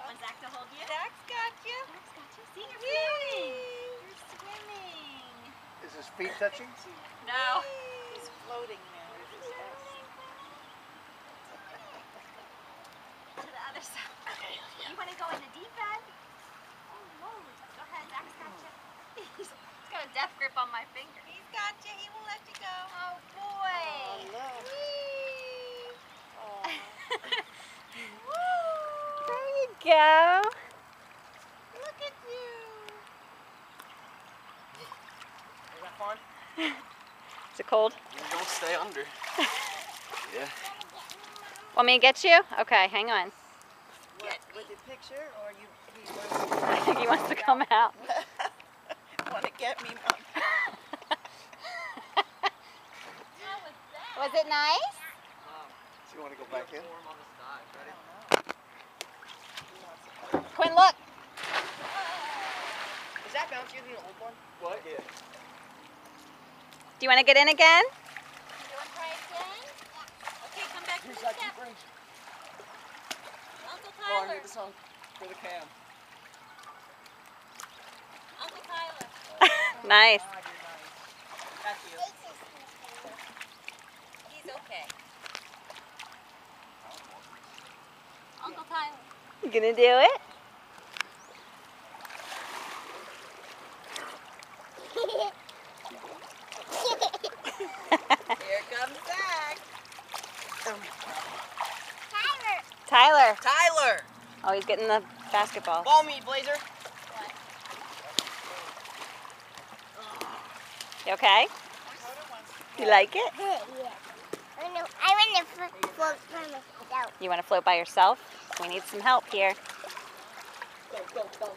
Want Zach to hold you? Zach's got you. Zach's got you. See, you're floating. You're swimming. Is his feet touching? No. He's floating now. To the other side. You want to go in the deep end? Oh, whoa. Go ahead. Zach's got you. He's got a death grip on my finger. He's got you. He won't let you go. Oh, boy. Oh, look. There you go. Look at you. Is that fun? Is it cold? You don't stay under. Yeah. Want me to get you? Okay, hang on. What, with the picture, or he I think he wants to come out. want to get me, Mom? Was it nice? Do you want to go back in? Quinn, look. Is that bounce using the old one? What? Yeah. Do you want to get in again? You want to try again? Okay, come back to the Here's that step. deep range. Uncle Come on, Tyler. get this on for the cam. Uncle Tyler. Nice. Ah, you're nice. That's you. He's okay. Uncle Tyler. You gonna do it? Here comes Zach. Tyler. Tyler! Oh, he's getting the basketball. Ball me, Blazer. You okay? You like it? Yeah. I want to float by myself. You want to float by yourself? We need some help here. Go, go, go.